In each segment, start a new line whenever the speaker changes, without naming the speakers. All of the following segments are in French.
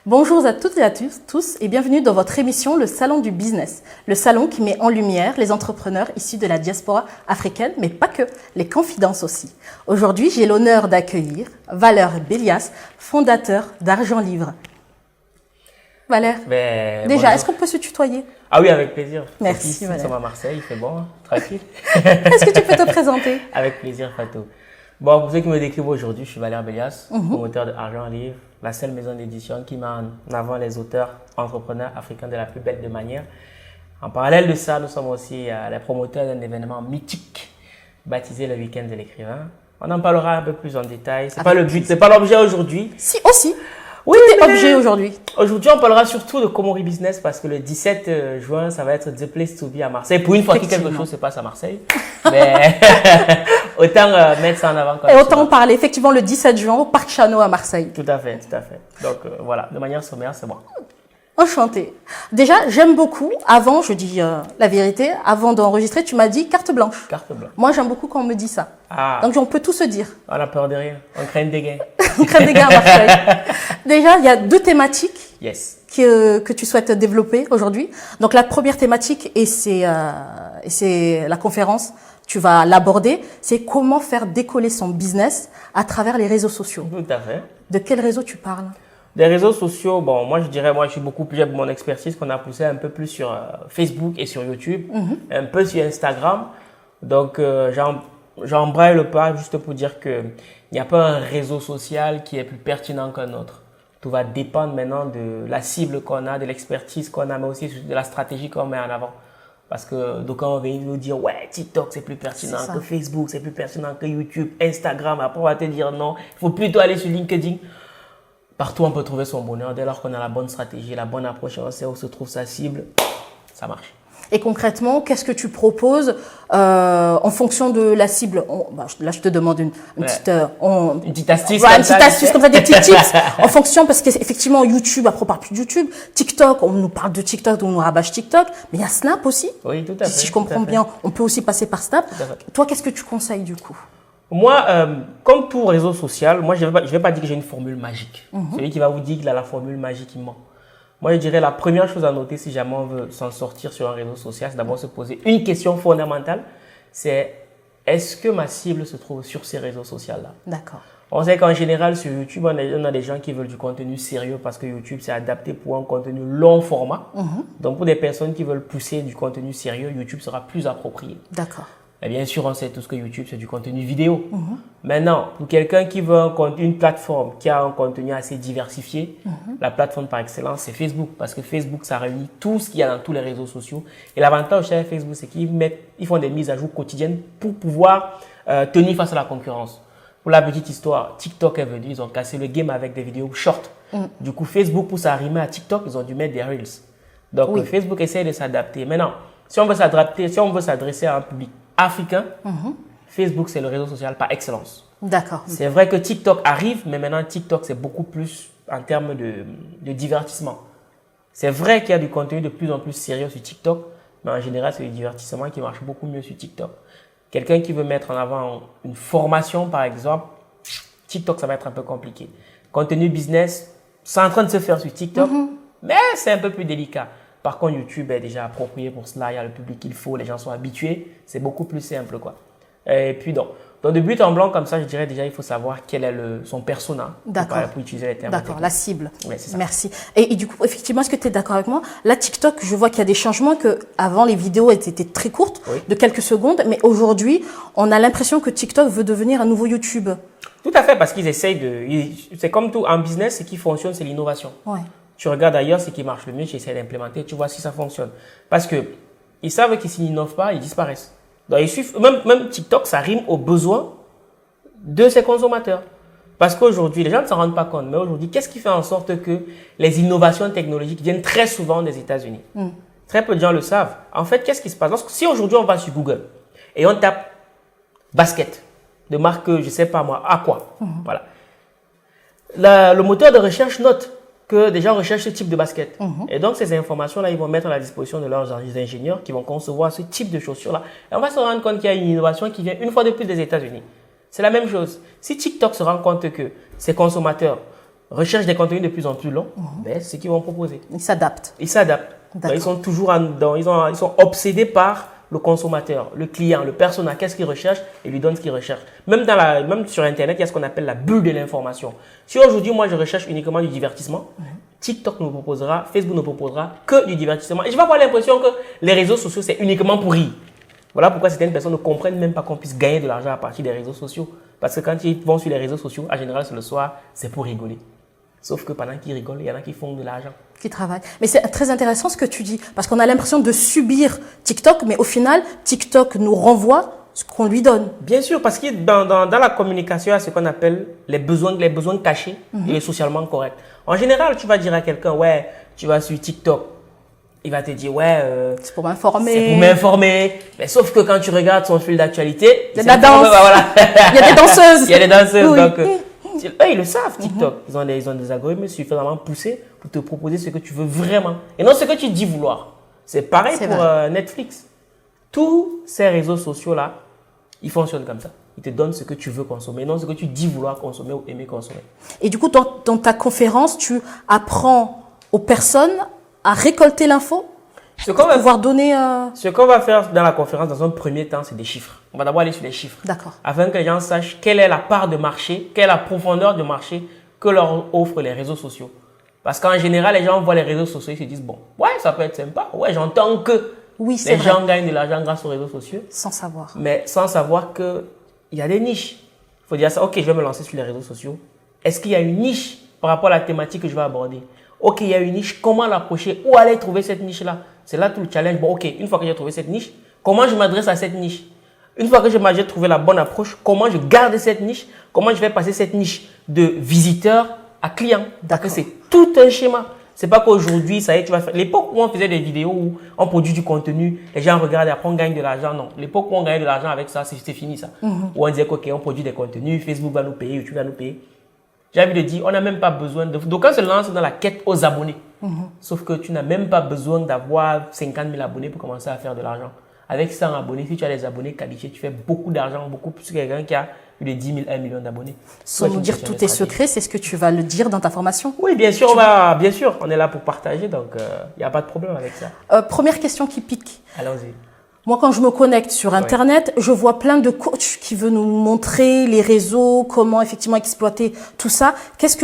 Bonjour à toutes et à tous et bienvenue dans votre émission Le Salon du Business. Le salon qui met en lumière les entrepreneurs issus de la diaspora africaine, mais pas que, les confidences aussi. Aujourd'hui, j'ai l'honneur d'accueillir Valère Bélias, fondateur d'Argent Livre. Valère, déjà, est-ce qu'on peut se tutoyer?
Ah oui, avec plaisir.
Merci,
Valère. Nous sommes à Marseille, il fait bon, tranquille.
Est-ce que tu peux te présenter?
Avec plaisir, Fatou. Bon, pour ceux qui me décrivent aujourd'hui, je suis Valère Bélias, promoteur d'Argent Livre, la seule maison d'édition qui met en avant les auteurs entrepreneurs africains de la plus belle des manières. En parallèle de ça, nous sommes aussi les promoteurs d'un événement mythique baptisé le Week-end de l'écrivain. On en parlera un peu plus en détail. C'est pas le but, c'est pas l'objet aujourd'hui.
Si, aussi.
Oui,
tout est objet aujourd'hui.
Aujourd'hui, on parlera surtout de Komori Business parce que le 17 juin, ça va être The Place to Be à Marseille. Pour une fois que quelque chose se passe à Marseille. Mais autant mettre ça en avant.
Et autant parler effectivement le 17 juin au Parc Chano à Marseille.
Tout à fait, tout à fait. Donc voilà, de manière sommaire, c'est bon.
Enchantée. Déjà, j'aime beaucoup. Avant, je dis la vérité, avant d'enregistrer, tu m'as dit carte blanche.
Carte blanche.
Moi, j'aime beaucoup quand on me dit ça.
Ah.
Donc, on peut tout se dire.
On a peur de rien. On craint des gains.
On craint des gains à Marseille. Déjà, il y a deux thématiques que tu souhaites développer aujourd'hui. Donc, la première thématique, et c'est la conférence, tu vas l'aborder, c'est comment faire décoller son business à travers les réseaux sociaux.
Tout à fait.
De quel réseau tu parles?
Des réseaux sociaux, bon, moi je dirais, je suis beaucoup plus, j'ai mon expertise qu'on a poussé un peu plus sur Facebook et sur YouTube, un peu sur Instagram. Donc, j'embraye le pas juste pour dire que il n'y a pas un réseau social qui est plus pertinent qu'un autre. Tout va dépendre maintenant de la cible qu'on a, de l'expertise qu'on a, mais aussi de la stratégie qu'on met en avant. Parce que d'aucuns vont venir nous dire, ouais, TikTok c'est plus pertinent que Facebook, c'est plus pertinent que YouTube, Instagram. Après, on va te dire non, il faut plutôt aller sur LinkedIn. Partout, on peut trouver son bonheur. Dès lors qu'on a la bonne stratégie, la bonne approche, on sait où se trouve sa cible, ça marche.
Et concrètement, qu'est-ce que tu proposes en fonction de la cible? Là, je te demande une petite
astuce.
Une petite astuce comme ça, des petits tips. En fonction, parce qu'effectivement, YouTube, après on parle plus de YouTube, TikTok, on nous parle de TikTok, on nous rabâche TikTok, mais il y a Snap aussi.
Oui, tout à fait.
Si je comprends bien, on peut aussi passer par Snap. Toi, qu'est-ce que tu conseilles du coup?
Moi, comme tout réseau social, moi je vais pas dire que j'ai une formule magique. Celui qui va vous dire qu'il a la formule magique, il ment. Moi, je dirais la première chose à noter si jamais on veut s'en sortir sur un réseau social, c'est d'abord se poser une question fondamentale. C'est est-ce que ma cible se trouve sur ces réseaux sociaux-là?
D'accord.
On sait qu'en général, sur YouTube, on a des gens qui veulent du contenu sérieux parce que YouTube, c'est adapté pour un contenu long format. Donc, pour des personnes qui veulent pousser du contenu sérieux, YouTube sera plus approprié.
D'accord.
Et bien sûr, on sait tous que YouTube, c'est du contenu vidéo. Maintenant, pour quelqu'un qui veut une plateforme qui a un contenu assez diversifié, la plateforme par excellence, c'est Facebook. Parce que Facebook, ça réunit tout ce qu'il y a dans tous les réseaux sociaux. Et l'avantage chez Facebook, c'est qu'ils font des mises à jour quotidiennes pour pouvoir tenir face à la concurrence. Pour la petite histoire, TikTok est venu, ils ont cassé le game avec des vidéos short. Du coup, Facebook, pour s'arrimer à TikTok, ils ont dû mettre des Reels. Donc, Facebook essaie de s'adapter. Maintenant, si on veut s'adresser à un public africain, Facebook, c'est le réseau social par excellence.
D'accord.
C'est vrai que TikTok arrive, mais maintenant, TikTok, c'est beaucoup plus en termes de divertissement. C'est vrai qu'il y a du contenu de plus en plus sérieux sur TikTok, mais en général, c'est le divertissement qui marche beaucoup mieux sur TikTok. Quelqu'un qui veut mettre en avant une formation, par exemple, TikTok, ça va être un peu compliqué. Contenu business, c'est en train de se faire sur TikTok, mais c'est un peu plus délicat. Par contre, YouTube est déjà approprié pour cela. Il y a le public qu'il faut, les gens sont habitués. C'est beaucoup plus simple, quoi. Et puis, donc de but en blanc, comme ça, je dirais déjà, il faut savoir quel est son persona.
D'accord.
Pour utiliser les termes.
D'accord, la cible.
Oui, c'est ça.
Merci. Et du coup, effectivement, est-ce que tu es d'accord avec moi? Là, TikTok, je vois qu'il y a des changements avant les vidéos étaient très courtes, de quelques secondes. Mais aujourd'hui, on a l'impression que TikTok veut devenir un nouveau YouTube.
Tout à fait, parce qu'ils essayent c'est comme tout en business, ce qui fonctionne, c'est l'innovation.
Ouais.
Tu regardes ailleurs ce qui marche le mieux, tu essaies d'implémenter, tu vois si ça fonctionne. Parce que ils savent que s'ils n'innovent pas, ils disparaissent. Donc, même TikTok, ça rime aux besoins de ses consommateurs. Parce qu'aujourd'hui, les gens ne s'en rendent pas compte, mais aujourd'hui, qu'est-ce qui fait en sorte que les innovations technologiques viennent très souvent des États-Unis? Très peu de gens le savent. En fait, qu'est-ce qui se passe? Si aujourd'hui, on va sur Google et on tape basket de marque, je ne sais pas moi, Aqua, voilà. Le moteur de recherche note que des gens recherchent ce type de basket. Et donc, ces informations-là, ils vont mettre à la disposition de leurs ingénieurs qui vont concevoir ce type de chaussures-là. Et on va se rendre compte qu'il y a une innovation qui vient une fois de plus des États-Unis. C'est la même chose. Si TikTok se rend compte que ses consommateurs recherchent des contenus de plus en plus longs, ben, c'est ce qu'ils vont proposer.
Ils s'adaptent.
Ils s'adaptent. Donc, ils sont toujours ils sont obsédés par le consommateur, le client, le persona. Qu'est-ce qu'il recherche et lui donne ce qu'il recherche. Même sur Internet, il y a ce qu'on appelle la bulle de l'information. Si aujourd'hui, moi, je recherche uniquement du divertissement, TikTok nous proposera, Facebook nous proposera que du divertissement. Et je vais avoir l'impression que les réseaux sociaux, c'est uniquement pour rire. Voilà pourquoi certaines personnes ne comprennent même pas qu'on puisse gagner de l'argent à partir des réseaux sociaux. Parce que quand ils vont sur les réseaux sociaux, en général, c'est le soir, c'est pour rigoler. Sauf que pendant qu'ils rigolent, il y en a qui font de l'argent.
Qui travaillent. Mais c'est très intéressant ce que tu dis. Parce qu'on a l'impression de subir TikTok, mais au final, TikTok nous renvoie ce qu'on lui donne.
Bien sûr, parce que dans la communication, il y a ce qu'on appelle les besoins cachés et les socialement corrects. En général, tu vas dire à quelqu'un, ouais, tu vas sur TikTok. Il va te dire, ouais,
c'est pour m'informer.
C'est pour m'informer. Mais sauf que quand tu regardes son fil d'actualité,
il y a de la danse.
Voilà.
Il y a des danseuses.
Il y a des danseuses.
Oui.
Donc, ils le savent, TikTok. Ils ont des algorithmes suffisamment poussés pour te proposer ce que tu veux vraiment. Et non ce que tu dis vouloir. C'est pareil pour Netflix. Tous ces réseaux sociaux-là, ils fonctionnent comme ça. Ils te donnent ce que tu veux consommer, non ce que tu dis vouloir consommer ou aimer consommer.
Et du coup, dans ta conférence, tu apprends aux personnes à récolter l'info, pouvoir donner...
Ce qu'on va faire dans la conférence, dans un premier temps, c'est des chiffres. On va d'abord aller sur les chiffres.
D'accord.
Afin que les gens sachent quelle est la part de marché, quelle est la profondeur de marché que leur offrent les réseaux sociaux. Parce qu'en général, les gens voient les réseaux sociaux et se disent, bon, ouais, ça peut être sympa. Ouais, j'entends que les gens gagnent de l'argent grâce aux réseaux sociaux.
Sans savoir.
Mais sans savoir qu'il y a des niches. Il faut dire ça, ok, je vais me lancer sur les réseaux sociaux. Est-ce qu'il y a une niche par rapport à la thématique que je vais aborder? Ok, il y a une niche, comment l'approcher? Où aller trouver cette niche-là? C'est là tout le challenge. Bon, ok, une fois que j'ai trouvé cette niche, comment je m'adresse à cette niche? Une fois que j'ai trouvé la bonne approche, comment je garde cette niche? Comment je vais passer cette niche de visiteur à client? Parce que c'est tout un schéma. C'est pas qu'aujourd'hui, ça y est, tu vas faire. L'époque où on faisait des vidéos, où on produit du contenu, les gens regardent et après on gagne de l'argent, non. L'époque où on gagnait de l'argent avec ça, c'est fini ça. Où on disait qu'ok, on produit des contenus, Facebook va nous payer, YouTube va nous payer. J'ai envie de dire, on n'a même pas besoin de... Donc, on se lance dans la quête aux abonnés. Sauf que tu n'as même pas besoin d'avoir 50 000 abonnés pour commencer à faire de l'argent. Avec 100 abonnés, si tu as des abonnés qualifiés, tu fais beaucoup d'argent, beaucoup plus que quelqu'un qui a plus de 10 000, 1 million d'abonnés.
Sans nous dire tous tes secrets, c'est ce que tu vas le dire dans ta formation?
Oui, bien sûr, on est là pour partager, donc il n'y a pas de problème avec ça.
Première question qui pique.
Allons-y.
Moi, quand je me connecte sur Internet, je vois plein de coachs qui veulent nous montrer les réseaux, comment effectivement exploiter tout ça. Qu'est-ce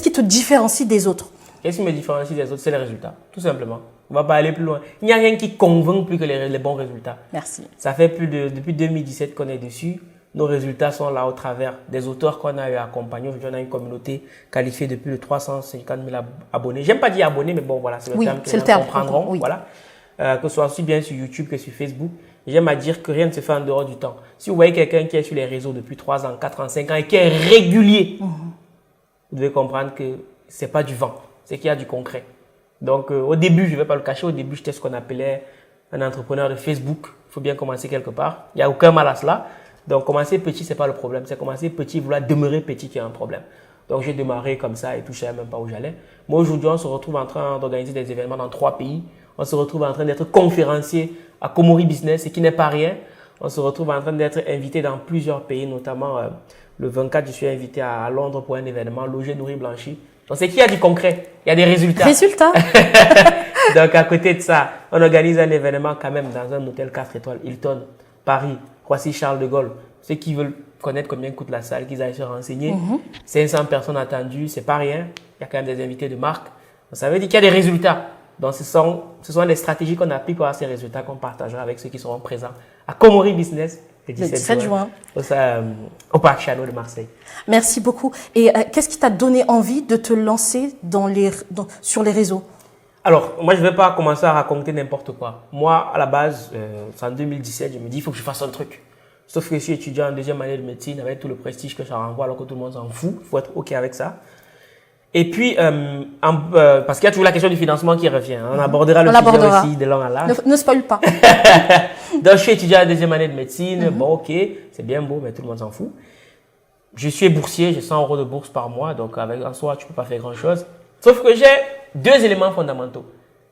qui te différencie des autres?
Qu'est-ce qui me différencie des autres? C'est les résultats, tout simplement. On ne va pas aller plus loin. Il n'y a rien qui convainc plus que les bons résultats.
Merci.
Ça fait depuis 2017 qu'on est dessus. Nos résultats sont là au travers des auteurs qu'on a eu accompagnés. Aujourd'hui, on a une communauté qualifiée de plus de 350 000 abonnés. J'aime pas dire abonnés, mais bon, voilà, c'est le terme que les gens comprendront. Oui. Voilà. Que ce soit aussi bien sur YouTube que sur Facebook. J'aime à dire que rien ne se fait en dehors du temps. Si vous voyez quelqu'un qui est sur les réseaux depuis 3 ans, 4 ans, 5 ans et qui est régulier, vous devez comprendre que ce n'est pas du vent, c'est qu'il y a du concret. Donc, au début, je ne vais pas le cacher, au début, j'étais ce qu'on appelait un entrepreneur de Facebook. Il faut bien commencer quelque part. Il n'y a aucun mal à cela. Donc, commencer petit, ce n'est pas le problème. C'est commencer petit, vouloir demeurer petit qui est un problème. Donc, j'ai démarré comme ça et tout, je ne savais même pas où j'allais. Moi, aujourd'hui, on se retrouve en train d'organiser des événements dans 3 pays. On se retrouve en train d'être conférencier à Komori Business, ce qui n'est pas rien. On se retrouve en train d'être invité dans plusieurs pays, notamment le 24, je suis invité à Londres pour un événement, logé, nourri, blanchi. Donc, c'est qu'il y a du concret, il y a des résultats.
Résultats.
Donc, à côté de ça, on organise un événement quand même dans un hôtel 4 étoiles, Hilton, Paris, Roissy, Charles de Gaulle. Ceux qui veulent connaître combien coûte la salle, qu'ils aillent se renseigner. 500 personnes attendues, c'est pas rien. Il y a quand même des invités de marque. Donc, ça veut dire qu'il y a des résultats. Donc, ce sont les stratégies qu'on applique pour avoir ces résultats qu'on partagera avec ceux qui seront présents à Komori Business le 17 juin. Au Parc Chano de Marseille.
Merci beaucoup. Et qu'est-ce qui t'a donné envie de te lancer sur les réseaux?
Alors, moi, je ne vais pas commencer à raconter n'importe quoi. Moi, à la base, c'est en 2017, je me dis, il faut que je fasse un truc. Sauf que je suis étudiant en 2e année de médecine avec tout le prestige que ça renvoie alors que tout le monde s'en fout. Il faut être OK avec ça. Et puis, parce qu'il y a toujours la question du financement qui revient. On abordera le sujet aussi de long à large.
Ne spoil pas.
Donc, je suis étudiant en 2e année de médecine. Bon, OK, c'est bien beau, mais tout le monde s'en fout. Je suis boursier, j'ai 100 € de bourse par mois. Donc, en soi, tu ne peux pas faire grand-chose. Sauf que j'ai 2 éléments fondamentaux.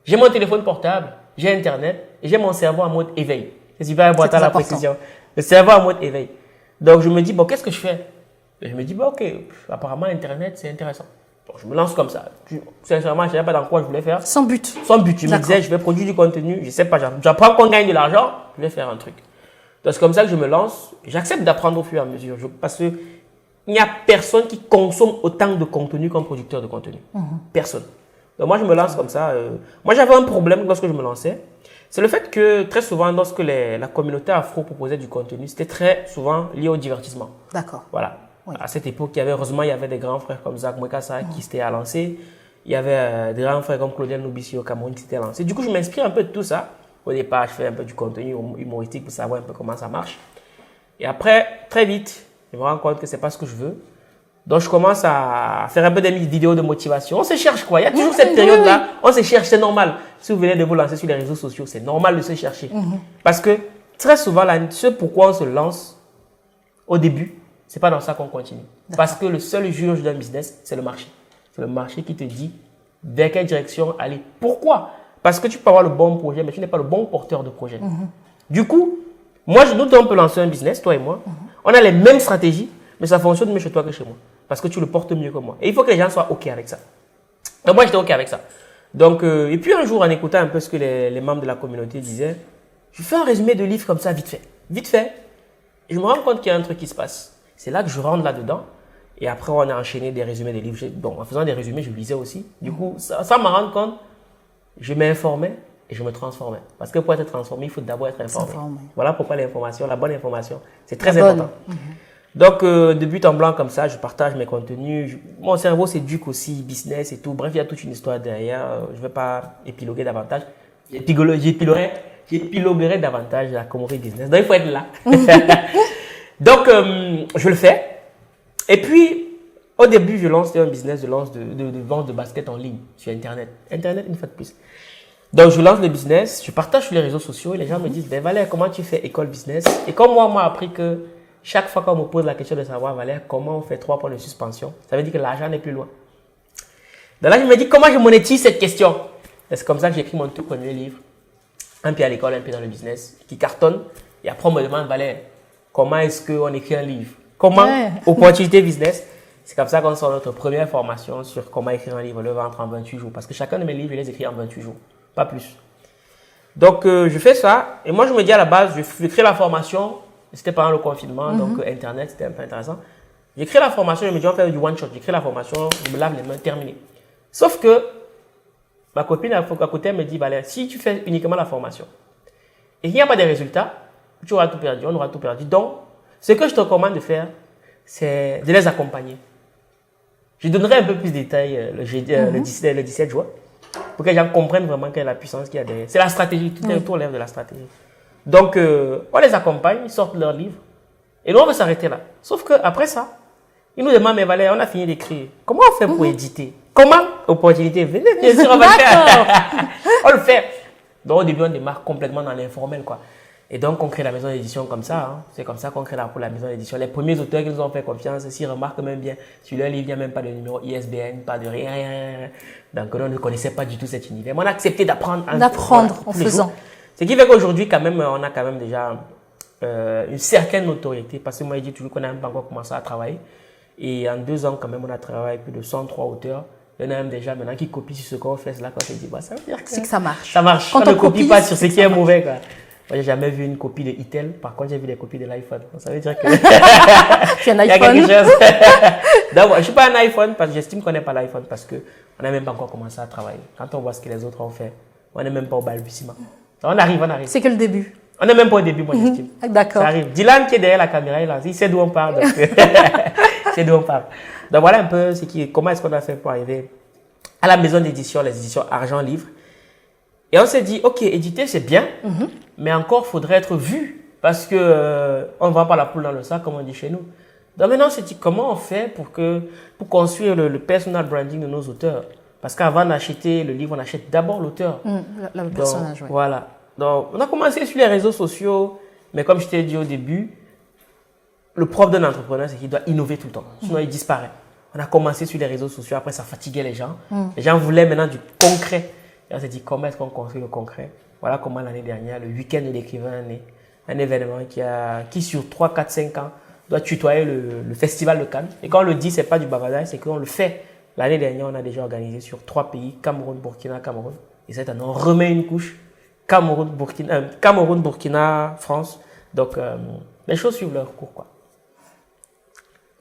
J'ai mon téléphone portable, j'ai Internet et j'ai mon cerveau en mode éveil. C'est super important la précision. Le cerveau en mode éveil. Donc, je me dis, bon, qu'est-ce que je fais? Et je me dis, bon, OK, apparemment, Internet, c'est intéressant. Bon, je me lance comme ça. Sincèrement, je ne savais pas dans quoi je voulais faire.
Sans but.
Sans but. Je me disais, je vais produire du contenu. Je ne sais pas, j'apprends qu'on gagne de l'argent, je vais faire un truc. Donc, c'est comme ça que je me lance. J'accepte d'apprendre au fur et à mesure. Parce qu'il n'y a personne qui consomme autant de contenu qu'un producteur de contenu. Personne. Donc, moi, je me lance comme ça. Moi, j'avais un problème lorsque je me lançais. C'est le fait que très souvent, lorsque la communauté afro proposait du contenu, c'était très souvent lié au divertissement.
D'accord.
Voilà.
Oui.
À cette époque, heureusement, il y avait des grands frères comme Zach Mwekassa qui s'étaient lancés. Il y avait des grands frères comme Claudel Nobissi au Cameroun qui s'étaient lancés. Du coup, je m'inspire un peu de tout ça. Au départ, je fais un peu du contenu humoristique pour savoir un peu comment ça marche. Et après, très vite, je me rends compte que c'est pas ce que je veux. Donc, je commence à faire un peu des vidéos de motivation. On se cherche quoi. Il y a toujours cette période-là. On se cherche, c'est normal. Si vous venez de vous lancer sur les réseaux sociaux, c'est normal de se chercher. Parce que très souvent, ce pourquoi on se lance au début, c'est pas dans ça qu'on continue. Parce que le seul juge d'un business, c'est le marché. C'est le marché qui te dit vers quelle direction aller. Pourquoi? Parce que tu peux avoir le bon projet, mais tu n'es pas le bon porteur de projet. Du coup, nous deux, on peut lancer un business, toi et moi. On a les mêmes stratégies, mais ça fonctionne mieux chez toi que chez moi. Parce que tu le portes mieux que moi. Et il faut que les gens soient OK avec ça. Donc moi, j'étais OK avec ça. Donc, et puis un jour, en écoutant un peu ce que les membres de la communauté disaient, je fais un résumé de livre comme ça, vite fait. Vite fait. Et je me rends compte qu'il y a un truc qui se passe. C'est là que je rentre là-dedans. Et après, on a enchaîné des résumés des livres. Donc, en faisant des résumés, je lisais aussi. Du coup, ça m'a rendu compte, je m'informais et je me transformais. Parce que pour être transformé, il faut d'abord être informé. Voilà pourquoi l'information, la bonne information, c'est très important. Donc, de but en blanc comme ça, je partage mes contenus. Mon cerveau s'éduque aussi, business et tout. Bref, il y a toute une histoire derrière. Je ne vais pas épiloguer davantage. J'épiloguerai davantage la Comori Business. Donc, il faut être là. Donc, je le fais. Et puis, au début, je lance un business de vente de basket en ligne sur Internet. Internet, une fois de plus. Donc, je lance le business, je partage sur les réseaux sociaux et les gens me disent, ben Valère, comment tu fais école business? Et comme moi, on m'a appris que chaque fois qu'on me pose la question de savoir, Valère, comment on fait 3 points de suspension, ça veut dire que l'argent n'est plus loin. Donc là, je me dis, comment je monétise cette question? Et c'est comme ça que j'ai écrit mon tout premier livre, un pied à l'école, un pied dans le business, qui cartonne. Et après, on me demande, Valère, comment est-ce qu'on écrit un livre? Comment? Opportunité business. C'est comme ça qu'on sort notre première formation sur comment écrire un livre, le vendre en 28 jours. Parce que chacun de mes livres, je les écris en 28 jours, pas plus. Donc, je fais ça. Et moi, je me dis à la base, je crée la formation. C'était pendant le confinement, donc Internet, c'était un peu intéressant. J'ai créé la formation, je me dis, on va faire du one-shot. J'ai créé la formation, je me lave les mains, terminé. Sauf que ma copine à côté elle me dit, Valère, si tu fais uniquement la formation et qu'il n'y a pas de résultats, tu auras tout perdu, on aura tout perdu. Donc, ce que je te recommande de faire, c'est de les accompagner. Je donnerai un peu plus de détails le 17 juin pour que les gens comprennent vraiment quelle est la puissance qu'il y a derrière. C'est la stratégie, tout relève de la stratégie. Donc, on les accompagne, ils sortent leurs livres et nous, on va s'arrêter là. Sauf qu'après ça, ils nous demandent, mais Valère, on a fini d'écrire. Comment on fait pour éditer? Comment? Opportunité, venez, bien sûr, on va le faire. On le fait. Donc, au début, on démarre complètement dans l'informel, quoi. Et donc, on crée la maison d'édition comme ça. Hein. C'est comme ça qu'on crée la maison d'édition. Les premiers auteurs qui nous ont fait confiance, s'ils remarquent même bien, sur leur livre, il n'y a même pas de numéro ISBN, pas de rien. Donc, on ne connaissait pas du tout cet univers. Mais on a accepté d'apprendre.
En faisant.
Ce qui fait qu'aujourd'hui, quand même, on a quand même déjà une certaine notoriété. Parce que moi, je dis toujours qu'on n'a même pas encore commencé à travailler. Et en 2 ans, quand même, on a travaillé plus de 103 auteurs. Il y en a même déjà maintenant qui copient sur ce qu'on fait là. Quand on se dit, bah, ça veut dire que
c'est que ça marche.
Ça marche.
Quand
on ne copie pas sur ce qui est mauvais, quoi. Moi, j'ai jamais vu une copie de Itel. Par contre, j'ai vu des copies de l'iPhone. Ça veut dire que
c'est un iPhone.
Il y a quelque chose. Donc, je suis pas un iPhone parce que j'estime qu'on n'est pas l'iPhone parce que on n'a même pas encore commencé à travailler. Quand on voit ce que les autres ont fait, on n'est même pas au balbutiement. On arrive.
C'est que le début.
On n'est même pas au début, moi, j'estime.
D'accord.
Ça arrive. Dylan qui est derrière la caméra, il sait d'où on parle. Donc, c'est d'où on parle. Donc, voilà un peu comment est-ce qu'on a fait pour arriver à la maison d'édition, les éditions Argent Livre. Et on s'est dit, OK, éditer, c'est bien, mais encore, il faudrait être vu parce que on ne vend pas la poule dans le sac, comme on dit chez nous. Donc maintenant, on s'est dit, comment on fait pour construire le personal branding de nos auteurs? Parce qu'avant d'acheter le livre, on achète d'abord l'auteur.
Le personnage, oui.
Voilà. Donc, on a commencé sur les réseaux sociaux, mais comme je t'ai dit au début, le propre d'un entrepreneur, c'est qu'il doit innover tout le temps. Sinon, il disparaît. On a commencé sur les réseaux sociaux, après, ça fatiguait les gens. Les gens voulaient maintenant du concret. Et on s'est dit, comment est-ce qu'on construit le concret? Voilà comment l'année dernière, le week-end de l'écrivain, un événement qui sur 3, 4, 5 ans, doit tutoyer le festival de Cannes. Et quand on le dit, c'est pas du bavardage, c'est qu'on le fait L'année dernière, on a déjà organisé sur 3 pays, Cameroun, Burkina, Cameroun. Et cette année, on remet une couche, Cameroun, Burkina, France. Donc, les choses suivent leur cours, quoi.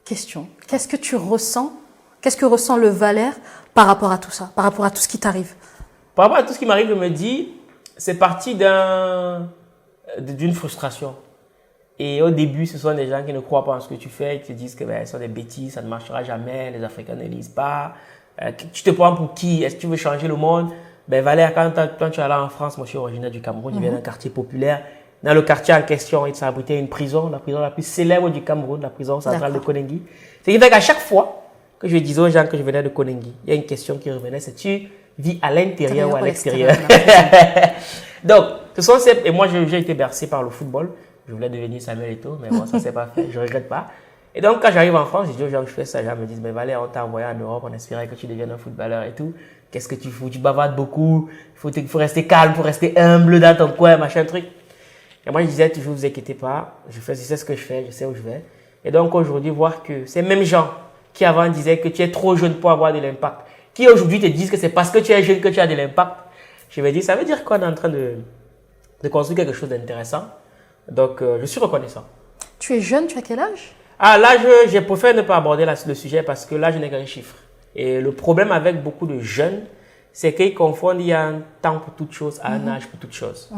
Question. Qu'est-ce que tu ressens? Qu'est-ce que ressent le Valère par rapport à tout ça, par rapport à tout ce qui t'arrive?
Par rapport à tout ce qui m'arrive, je me dis, c'est parti d'une frustration. Et au début, ce sont des gens qui ne croient pas en ce que tu fais, qui te disent que ce sont des bêtises, ça ne marchera jamais, les Africains ne lisent pas. Tu te prends pour qui? Est-ce que tu veux changer le monde? Valère, quand tu es allé en France, moi je suis originaire du Cameroun, je viens d'un quartier populaire. Dans le quartier en question, il s'abritait une prison, la prison la plus célèbre du Cameroun, la prison centrale de Konengi. Ce qui fait qu'à chaque fois que je disais aux gens que je venais de Konengi, il y a une question qui revenait, c'est tu vis à l'intérieur ou à l'extérieur? Donc, ce sont ces... Et moi, j'ai été bercé par le football. Je voulais devenir Samuel Eto'o, mais bon, ça ne s'est pas fait. Je ne regrette pas. Et donc, quand j'arrive en France, je dis aux gens que je fais ça. Les gens me disent, mais Valère, on t'a envoyé en Europe, on espérait que tu deviennes un footballeur et tout. Qu'est-ce que tu fous? Tu bavardes beaucoup. Il faut rester calme, il faut rester humble dans ton coin, machin, truc. Et moi, je disais toujours, vous inquiétez pas. Je sais ce que je fais, je sais où je vais. Et donc, aujourd'hui, voir que ces mêmes gens qui avant disaient que tu es trop jeune pour avoir de l'impact, qui aujourd'hui te disent que c'est parce que tu es jeune que tu as de l'impact, je me dis, ça veut dire qu'on est en train de construire quelque chose d'intéressant. Donc, je suis reconnaissant.
Tu es jeune, tu as quel âge?
Là, je préfère ne pas aborder le sujet parce que là, je n'ai qu'un chiffre. Et le problème avec beaucoup de jeunes, c'est qu'ils confondent il y a un temps pour toute chose à un âge pour toute chose.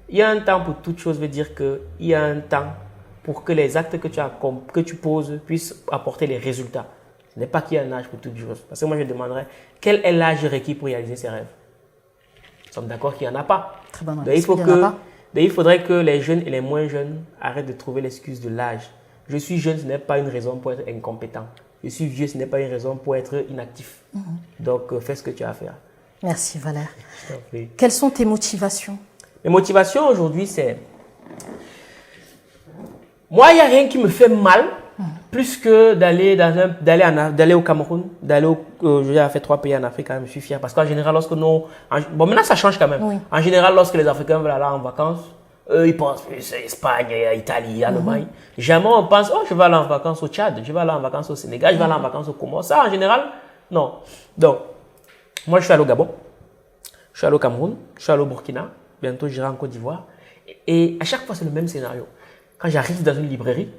Il y a un temps pour toute chose veut dire qu'il y a un temps pour que les actes que tu poses puissent apporter les résultats. Ce n'est pas qu'il y a un âge pour toute chose. Parce que moi, je demanderais quel est l'âge requis pour réaliser ses rêves. Nous sommes d'accord qu'il n'y en a pas.
Très bonne
réponse. Il faudrait que les jeunes et les moins jeunes arrêtent de trouver l'excuse de l'âge. Je suis jeune, ce n'est pas une raison pour être incompétent. Je suis vieux, ce n'est pas une raison pour être inactif. Donc, fais ce que tu as à faire.
Merci Valère. Quelles sont tes motivations?
Mes motivations aujourd'hui, c'est... Moi, il n'y a rien qui me fait mal, plus que d'aller au Cameroun, j'ai fait 3 pays en Afrique, je suis fier. Parce qu'en général, lorsque nous... Bon, maintenant, ça change quand même. Oui. En général, lorsque les Africains veulent aller en vacances, eux, ils pensent c'est Espagne, Italie, Allemagne. Jamais on pense, oh, je vais aller en vacances au Tchad, je vais aller en vacances au Sénégal, je vais aller en vacances au Comores. Ça, en général, non. Donc, moi, je suis allé au Gabon, je suis allé au Cameroun, je suis allé au Burkina, bientôt j'irai en Côte d'Ivoire. Et à chaque fois, c'est le même scénario. Quand j'arrive dans une librairie,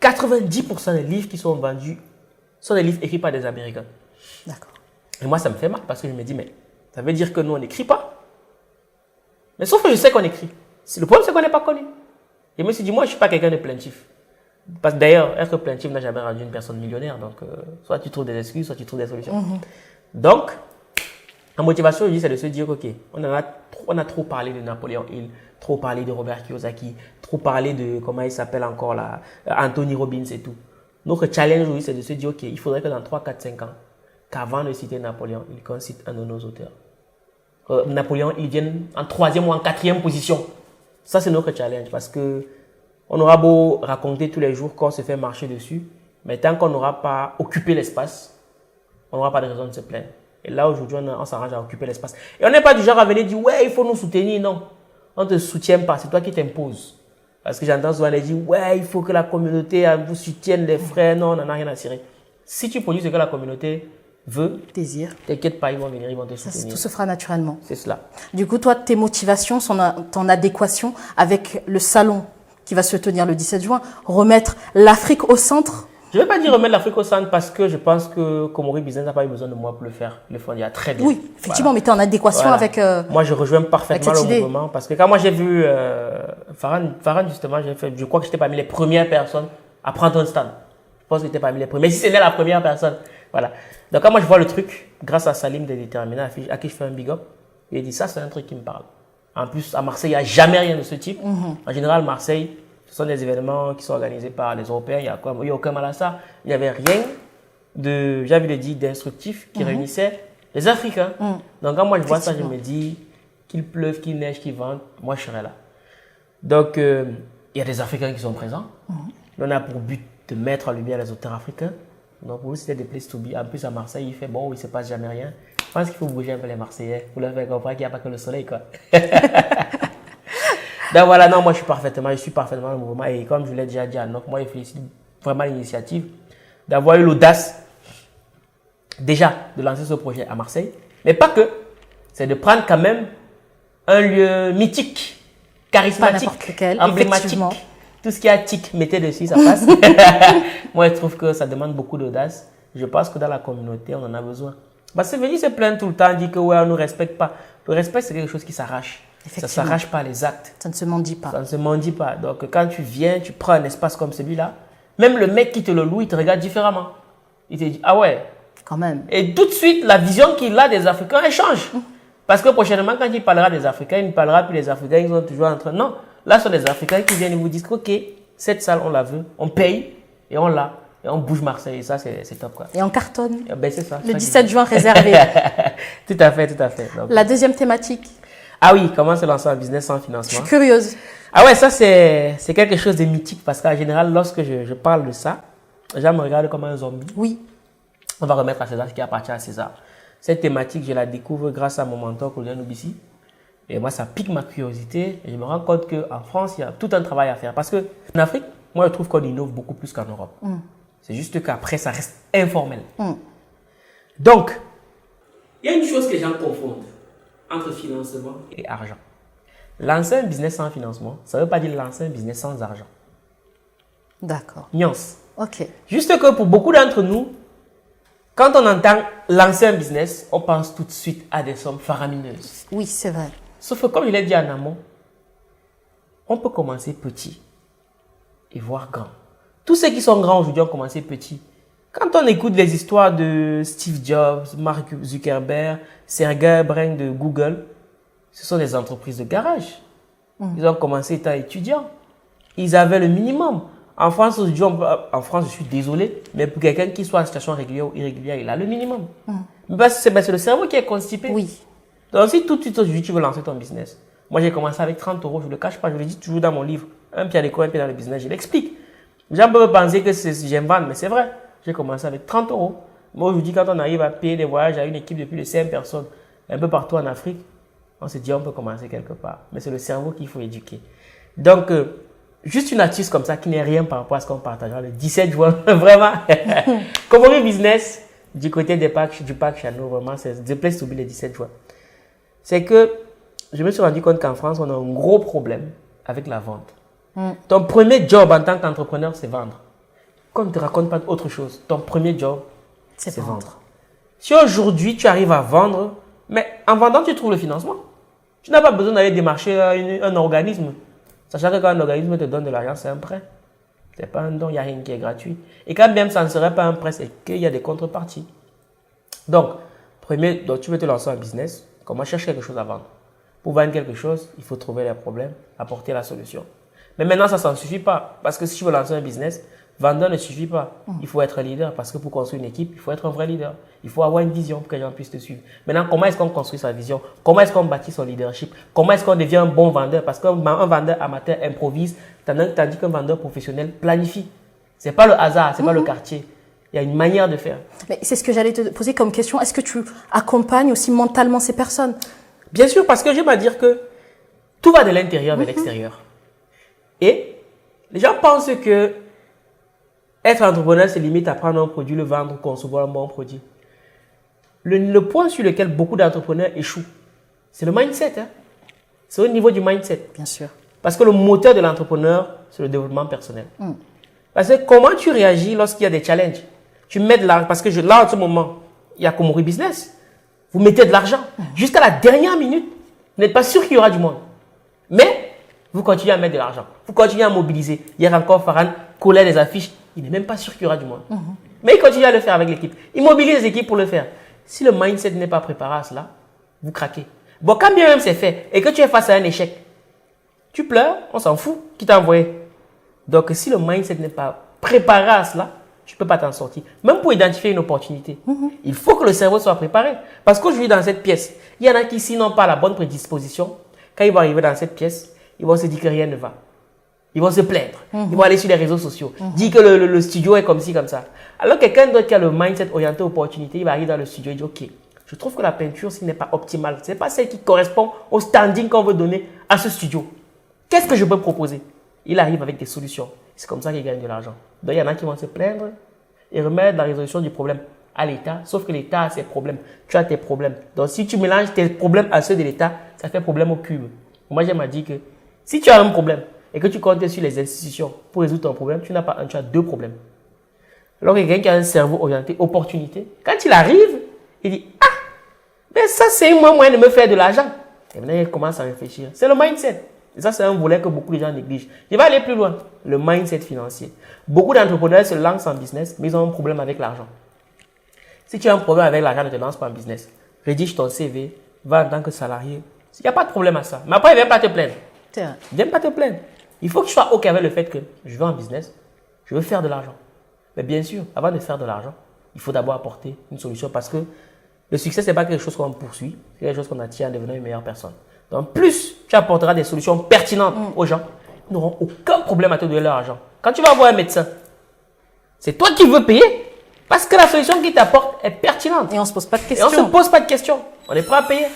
90% des livres qui sont vendus sont des livres écrits par des Américains.
D'accord.
Et moi, ça me fait mal parce que je me dis, mais ça veut dire que nous, on n'écrit pas. Mais sauf que je sais qu'on écrit. Le problème, c'est qu'on n'est pas connu. Et je me suis dit, moi, je ne suis pas quelqu'un de plaintif. Parce que d'ailleurs, être plaintif n'a jamais rendu une personne millionnaire. Donc, soit tu trouves des excuses, soit tu trouves des solutions. Donc, la motivation, je dis, c'est de se dire, OK, on a trop parlé de Napoléon Hill, trop parlé de Robert Kiyosaki, trop parlé de, comment il s'appelle encore là, Anthony Robbins et tout. Notre challenge aujourd'hui, c'est de se dire, OK, il faudrait que dans 3, 4, 5 ans, qu'avant de citer Napoléon Hill, qu'on cite un de nos auteurs. Napoléon Hill vienne en 3e ou en 4e position. Ça, c'est notre challenge parce que on aura beau raconter tous les jours qu'on se fait marcher dessus, mais tant qu'on n'aura pas occupé l'espace, on n'aura pas de raison de se plaindre. Et là, aujourd'hui, on s'arrange à occuper l'espace. Et on n'est pas du genre à venir dire, ouais, il faut nous soutenir. Non, on ne te soutient pas, c'est toi qui t'imposes. Parce que j'entends souvent les dire, ouais, il faut que la communauté vous soutienne, les frères. Non, on n'en a rien à cirer. Si tu produis ce que la communauté veut,
désir,
t'inquiète pas, ils vont venir, ils vont te soutenir.
Tout se fera naturellement.
C'est cela.
Du coup, toi, tes motivations sont en adéquation avec le salon qui va se tenir le 17 juin, remettre l'Afrique au centre.
Je ne vais pas dire remettre l'Afrique au centre parce que je pense que Komori Business n'a pas eu besoin de moi pour le faire. Le fond, il y a très bien.
Oui, effectivement, mais tu es en adéquation avec.
Moi, je rejoins parfaitement le mouvement parce que quand moi j'ai vu Farhan, justement, je crois que j'étais parmi les premières personnes à prendre un stand. Je pense que j'étais parmi les premières. Mais si ce n'est la première personne, voilà. Donc, quand moi je vois le truc, grâce à Salim de Déterminé, à qui je fais un big up, il dit ça, c'est un truc qui me parle. En plus, à Marseille, il n'y a jamais rien de ce type. En général, Marseille, ce sont des événements qui sont organisés par les Européens. Il n'y a aucun mal à ça. Il n'y avait rien de, j'ai envie de dire, d'instructif qui réunissait les Africains. Donc, quand moi je vois ça, je me dis qu'il pleuve, qu'il neige, qu'il vente, moi je serai là. Donc, il y a des Africains qui sont présents. On a pour but de mettre en lumière les auteurs africains. Donc, pour nous, c'était des places to be. En plus, à Marseille, il fait bon, il ne se passe jamais rien. Je pense qu'il faut bouger un peu les Marseillais pour leur faire comprendre qu'il n'y a pas que le soleil, quoi. Donc voilà, non, moi je suis parfaitement dans le mouvement et comme je l'ai déjà dit à Noc, moi je félicite vraiment l'initiative d'avoir eu l'audace déjà de lancer ce projet à Marseille. Mais pas que. C'est de prendre quand même un lieu mythique, charismatique, emblématique. Effectivement. Tout ce qui a tic, mettez dessus, ça passe. Moi, je trouve que ça demande beaucoup d'audace. Je pense que dans la communauté, on en a besoin. Parce que venir se plaindre tout le temps, dire que ouais, on ne nous respecte pas. Le respect, c'est quelque chose qui s'arrache. Ça ne s'arrache pas les actes.
Ça ne se mendie pas.
Ça ne se mendie pas. Donc, quand tu viens, tu prends un espace comme celui-là, même le mec qui te le loue, il te regarde différemment. Il te dit, ah ouais.
Quand même.
Et tout de suite, la vision qu'il a des Africains, elle change. Parce que prochainement, quand il parlera des Africains, il ne parlera plus des Africains, ils sont toujours en train... Non. Là, ce sont des Africains qui viennent et vous disent ok, cette salle, on la veut, on paye et on l'a. Et on bouge Marseille. Et ça, c'est top, quoi.
Et on cartonne.
Et ben, c'est ça.
Le 17 juin réservé.
Tout à fait, tout à fait. Donc,
la deuxième thématique.
Ah oui, comment se lancer un business sans financement?
Je suis curieuse.
Ah ouais, ça, c'est quelque chose de mythique parce qu'en général, lorsque je parle de ça, les gens me regardent comme un zombie. Oui. On va remettre à César ce qui appartient à César. Cette thématique, je la découvre grâce à mon mentor, Claudien Noubissi. Et moi, ça pique ma curiosité et je me rends compte qu'en France, il y a tout un travail à faire. Parce qu'en Afrique, moi, je trouve qu'on innove beaucoup plus qu'en Europe. C'est juste qu'après, ça reste informel. Donc, il y a une chose que les gens confondent entre financement et argent. Lancer un business sans financement, ça ne veut pas dire lancer un business sans argent.
D'accord.
Nuance.
Ok.
Juste que pour beaucoup d'entre nous, quand on entend lancer un business, on pense tout de suite à des sommes faramineuses.
Oui, c'est vrai.
Sauf que comme je l'ai dit en amont, on peut commencer petit et voir grand. Tous ceux qui sont grands aujourd'hui ont commencé petit. Quand on écoute les histoires de Steve Jobs, Mark Zuckerberg, Sergey Brin de Google, ce sont des entreprises de garage. Ils ont commencé étant étudiants. Ils avaient le minimum. En France, aujourd'hui, je suis désolé, mais pour quelqu'un qui soit en situation régulière ou irrégulière, il a le minimum. C'est le cerveau qui est constipé. Oui. Donc, si tout de suite aujourd'hui, tu veux lancer ton business, moi j'ai commencé avec 30 euros, je ne le cache pas, je le dis toujours dans mon livre, un pied à l'école, un pied dans le business, je l'explique. Les gens peuvent penser que j'invente, mais c'est vrai. J'ai commencé avec 30 euros. Moi aujourd'hui, quand on arrive à payer des voyages à une équipe de plus de 5 personnes, un peu partout en Afrique, on se dit on peut commencer quelque part. Mais c'est le cerveau qu'il faut éduquer. Donc, juste une astuce comme ça qui n'est rien par rapport à ce qu'on partagera le 17 juin, vraiment. Komori Business, du côté du parc Chano, vraiment, c'est the place to be le 17 juin. C'est que je me suis rendu compte qu'en France, on a un gros problème avec la vente. Ton premier job en tant qu'entrepreneur, c'est vendre. Qu'on ne te raconte pas autre chose, ton premier job, c'est vendre. Si aujourd'hui, tu arrives à vendre, mais en vendant, tu trouves le financement. Tu n'as pas besoin d'aller démarcher un organisme. Sachant que quand un organisme te donne de l'argent, c'est un prêt. Ce n'est pas un don, il n'y a rien qui est gratuit. Et quand même, ça ne serait pas un prêt, c'est qu'il y a des contreparties. Donc, tu veux te lancer un business, comment chercher quelque chose à vendre. Pour vendre quelque chose, il faut trouver les problèmes, apporter la solution. Mais maintenant, ça ne suffit pas. Parce que si tu veux lancer un business, vendeur ne suffit pas. Il faut être leader. Parce que pour construire une équipe, il faut être un vrai leader. Il faut avoir une vision pour que les gens puissent te suivre. Maintenant, comment est-ce qu'on construit sa vision? Comment est-ce qu'on bâtit son leadership? Comment est-ce qu'on devient un bon vendeur? Parce qu'un vendeur amateur improvise, tandis qu'un vendeur professionnel planifie. Ce n'est pas le hasard, ce n'est pas le quartier. Il y a une manière de faire.
Mais c'est ce que j'allais te poser comme question. Est-ce que tu accompagnes aussi mentalement ces personnes?
Bien sûr, parce que j'aime à dire que tout va de l'intérieur vers l'extérieur. Et les gens pensent que être entrepreneur, c'est limite à prendre un produit, le vendre, concevoir un bon produit. Le point sur lequel beaucoup d'entrepreneurs échouent, c'est le mindset. C'est au niveau du mindset.
Bien sûr.
Parce que le moteur de l'entrepreneur, c'est le développement personnel. Parce que comment tu réagis lorsqu'il y a des challenges? Tu mets de l'argent. Parce que là, en ce moment, il y a Komori Business. Vous mettez de l'argent. Jusqu'à la dernière minute, vous n'êtes pas sûr qu'il y aura du monde. Mais vous continuez à mettre de l'argent. Vous continuez à mobiliser. Hier encore, Farhan collait les affiches. Il n'est même pas sûr qu'il y aura du monde. Mais il continue à le faire avec l'équipe. Il mobilise les équipes pour le faire. Si le mindset n'est pas préparé à cela, vous craquez. Bon, quand bien même c'est fait et que tu es face à un échec, tu pleures, on s'en fout, qui t'a envoyé. Donc, si le mindset n'est pas préparé à cela, tu ne peux pas t'en sortir. Même pour identifier une opportunité, il faut que le cerveau soit préparé. Parce qu'aujourd'hui, dans cette pièce, il y en a qui, s'ils n'ont pas la bonne prédisposition, quand ils vont arriver dans cette pièce, ils vont se dire que rien ne va. Ils vont se plaindre. Ils vont aller sur les réseaux sociaux. Dire que le studio est comme ci, comme ça. Alors quelqu'un d'autre qui a le mindset orienté opportunité, il va arriver dans le studio et dire, OK, je trouve que la peinture, ce n'est pas optimale. Ce n'est pas celle qui correspond au standing qu'on veut donner à ce studio. Qu'est-ce que je peux proposer? Il arrive avec des solutions. C'est comme ça qu'il gagne de l'argent. Donc, il y en a qui vont se plaindre et remettre la résolution du problème à l'État, sauf que l'État a ses problèmes. Tu as tes problèmes. Donc, si tu mélanges tes problèmes à ceux de l'État, ça fait problème au cube. Moi, j'aime à dire que si tu as un problème et que tu comptes sur les institutions pour résoudre ton problème, tu n'as pas un, tu as deux problèmes. Alors, quelqu'un qui a un cerveau orienté opportunité, quand il arrive, il dit, ah, mais ça, c'est un moyen de me faire de l'argent. Et maintenant, il commence à réfléchir. C'est le mindset. Et ça, c'est un volet que beaucoup de gens négligent. Je vais aller plus loin. Le mindset financier. Beaucoup d'entrepreneurs se lancent en business, mais ils ont un problème avec l'argent. Si tu as un problème avec l'argent, ne te lance pas en business. Rédige ton CV, va en tant que salarié. Il n'y a pas de problème à ça. Mais après, ne viens pas te plaindre. Viens pas te plaindre. Il faut que tu sois OK avec le fait que je vais en business, je veux faire de l'argent. Mais bien sûr, avant de faire de l'argent, il faut d'abord apporter une solution parce que le succès, ce n'est pas quelque chose qu'on poursuit, c'est quelque chose qu'on attire en devenant une meilleure personne. Donc, plus tu apporteras des solutions pertinentes aux gens, ils n'auront aucun problème à te donner leur argent. Quand tu vas voir un médecin, c'est toi qui veux payer parce que la solution qu'il t'apporte est pertinente.
Et on ne se pose pas de questions.
Et on ne se pose pas de questions. On est prêt à payer.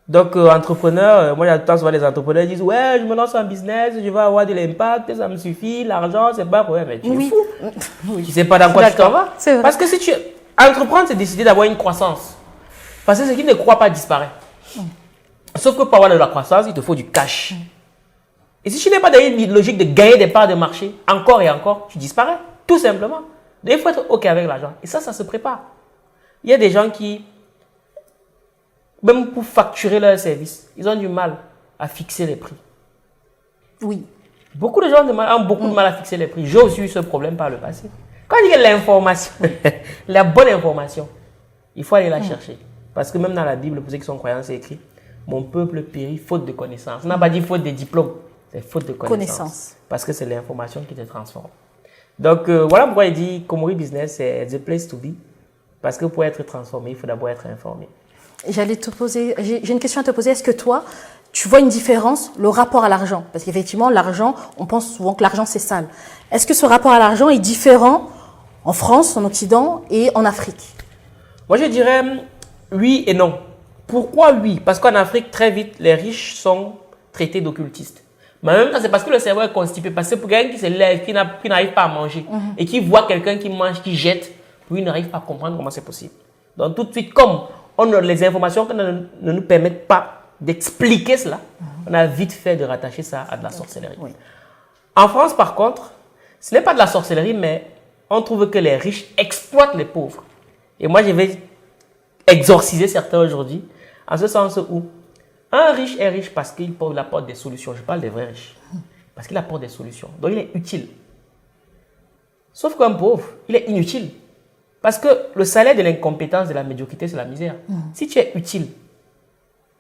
Donc, entrepreneur, moi, j'entends souvent les entrepreneurs disent, ouais, je me lance en business, je vais avoir de l'impact, ça me suffit, l'argent, c'est pas problème. Mais tu es fou. Oui. Tu sais pas dans quoi tu t'en vas. Parce que si tu entreprendre, c'est décider d'avoir une croissance. Parce que ce qui ne croit pas disparaît. Sauf que pour avoir de la croissance, il te faut du cash. Et si tu n'es pas dans une logique de gagner des parts de marché, encore et encore, tu disparais. Tout simplement. Donc, il faut être OK avec l'argent. Et ça se prépare. Il y a des gens qui, même pour facturer leurs services, ils ont du mal à fixer les prix.
Oui.
Beaucoup de gens ont beaucoup de mal à fixer les prix. J'ai aussi eu ce problème par le passé. Quand il y a l'information, la bonne information, il faut aller la chercher. Parce que même dans la Bible, pour ceux qui sont croyants, c'est écrit « Mon peuple périt faute de connaissance ». On n'a pas dit faute de diplôme, c'est faute de connaissance. Parce que c'est l'information qui te transforme. Donc, voilà pourquoi il dit « Komori Business, c'est the place to be ». Parce que pour être transformé, il faut d'abord être informé.
J'allais te poser, j'ai une question à te poser. Est-ce que toi, tu vois une différence, le rapport à l'argent? Parce qu'effectivement, l'argent, on pense souvent que l'argent, c'est sale. Est-ce que ce rapport à l'argent est différent en France, en Occident et en Afrique?
Moi, je dirais oui et non. Pourquoi oui? Parce qu'en Afrique, très vite, les riches sont traités d'occultistes. Mais en même temps, c'est parce que le cerveau est constipé. Parce que pour quelqu'un qui se lève, qui n'arrive pas à manger, et qui voit quelqu'un qui mange, qui jette, lui, il n'arrive pas à comprendre comment c'est possible. Donc, tout de suite, comme on a les informations qui ne nous permettent pas d'expliquer cela, on a vite fait de rattacher ça à de la sorcellerie. Oui. En France, par contre, ce n'est pas de la sorcellerie, mais on trouve que les riches exploitent les pauvres. Et moi, je vais exorciser certains aujourd'hui, en ce sens où un riche est riche parce qu'il apporte des solutions. Je parle des vrais riches. Parce qu'il apporte des solutions. Donc, il est utile. Sauf qu'un pauvre, il est inutile. Parce que le salaire de l'incompétence, de la médiocrité, c'est la misère. Si tu es utile